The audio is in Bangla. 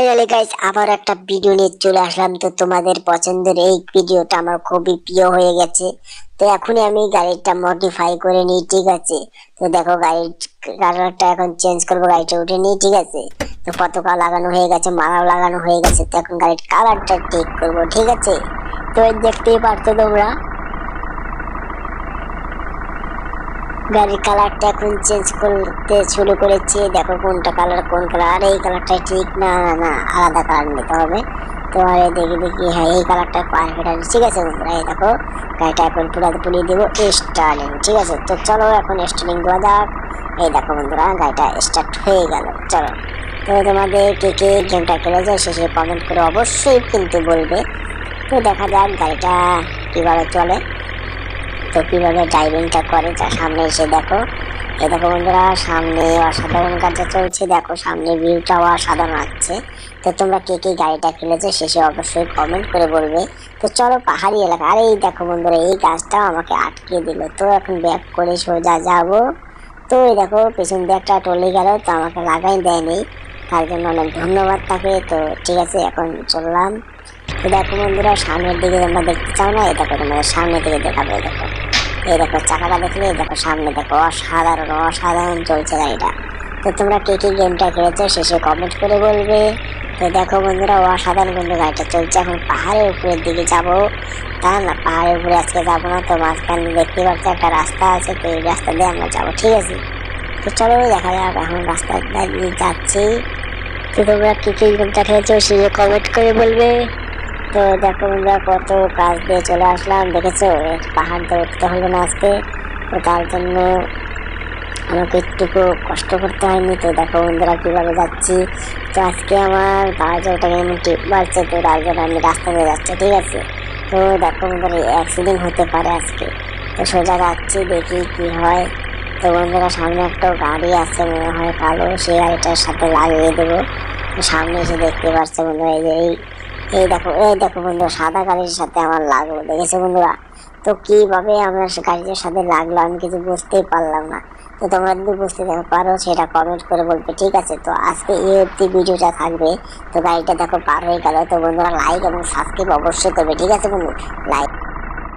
ফাইনালি গাইস আবার একটা ভিডিও নিয়ে চলে আসলাম। তো তোমাদের পছন্দের এই ভিডিওটা আমার খুবই প্রিয় হয়ে গেছে। তো এখনই আমি গাড়িটা মডিফাই করে নিই, ঠিক আছে। তো দেখো গাড়ির কালারটা এখন চেঞ্জ করবো, গাড়িটা উঠে নিই, ঠিক আছে। তো পতাকা লাগানো হয়ে গেছে, মালাও লাগানো হয়ে গেছে। তো এখন গাড়ির কালারটা ঠিক করবো, ঠিক আছে। তো দেখতেই পারছো তোমরা গাড়ির কালারটা এখন চেঞ্জ করতে শুরু করেছি। দেখো কোনটা কালার কোন কালার, আর এই কালারটা ঠিক না, না না আলাদা কালার নিতে হবে। তো আরে দেখি দেখি, হ্যাঁ এই কালারটা পারফেক্ট আছে, ঠিক আছে বন্ধুরা। এই দেখো গাড়িটা এখন পুরোপুরি দেবো স্টার্টিং, ঠিক আছে। তো চলো এখন স্টার্টিং দেওয়া যাক। এই দেখো বন্ধুরা গাড়িটা স্টার্ট হয়ে গেল, চলো। তো তোমাদের কে কে গেমটা খেলে যায় শেষে কমেন্ট করে অবশ্যই কিন্তু বলবে। তো দেখা যাক গাড়িটা কিভাবে চলে, তো কিভাবে ড্রাইভিংটা করে যা সামনে এসে দেখো। এই দেখো বন্ধুরা সামনে অসাধারণ কাজটা চলছে, দেখো সামনে ভিউটাও অসাধারণ আসছে। তো তোমরা কে কে গাড়িটা খেলেছো শেষে অবশ্যই কমেন্ট করে বলবে। তো চলো পাহাড়ি এলাকা, আর এই দেখো বন্ধুরা এই গাছটাও আমাকে আটকে দিল। তো এখন ব্যাক করে সোজা যাব। তো এই দেখো পেছন দিয়ে একটা টলে গেল, তো আমাকে লাগাই দেয়নি, তার জন্য অনেক ধন্যবাদ তাকে। তো ঠিক আছে এখন চললাম। তো দেখো বন্ধুরা সামনের দিকে তোমরা দেখতে চাও না, এই দেখো তোমাদের সামনের দিকে দেখাবো। এই দেখো, এই দেখো চাকাটা দেখলে, এই দেখো সামনে দেখো, অসাধারণ অসাধারণ চলছে গাড়িটা। তো তোমরা কে কে গেমটা খেলেছো শেষে কমেন্ট করে বলবে। তো দেখো বন্ধুরা অসাধারণ কিন্তু গাড়িটা চলছে। এখন পাহাড়ের উপরের দিকে যাব, তা না পাহাড়ের উপরে আজকে যাবো না। তো মাঝখানে দেখতে পাচ্ছি একটা রাস্তা আছে, তো এই রাস্তা দিয়ে আমরা যাবো, ঠিক আছে। তো চলো দেখা যাক, এখন রাস্তা দিয়ে যাচ্ছি। তো তোমরা কে কে গেমটা খেলেছো শেষে কমেন্ট করে বলবে। তো দেখো বন্ধুরা কত কাজ দিয়ে চলে আসলাম, দেখেছো পাহাড় দিয়ে উঠতে হলো না আজকে। তো তার জন্য আমাকে একটুকু কষ্ট করতে হয়নি। তো দেখো বন্ধুরা কিভাবে যাচ্ছি। তো আজকে আমার বাজারটাকে এমন টিপ মারছে, তো তার জন্য আমি রাস্তা দিয়ে যাচ্ছি, ঠিক আছে। তো দেখো বন্ধুরা অ্যাক্সিডেন্ট হতে পারে আজকে। তো সোজা যাচ্ছি দেখি কি হয়। তো বন্ধুরা সামনে একটা গাড়ি আছে মনে হয় কালো, সেই গাড়িটার সাথে লাগিয়ে দেবো। তো সামনে এসে দেখতে পাচ্ছে বন্ধুরা এই যে এই দেখো, এই দেখো বন্ধুরা সাদা গাড়ির সাথে আমার লাগলো, দেখেছো বন্ধুরা। তো কিভাবে আমার গাড়িটার সাথে লাগলো আমি কিছু বুঝতেই পারলাম না। তো তোমরা যদি বুঝতে পারো সেটা কমেন্ট করে বলবে, ঠিক আছে। তো আজকে এই অবধি ভিডিওটা থাকবে। তো গাড়িটা দেখো পার হয়ে গেল। তো বন্ধুরা লাইক এবং সাবস্ক্রাইব অবশ্যই করবে, ঠিক আছে বন্ধু। লাইক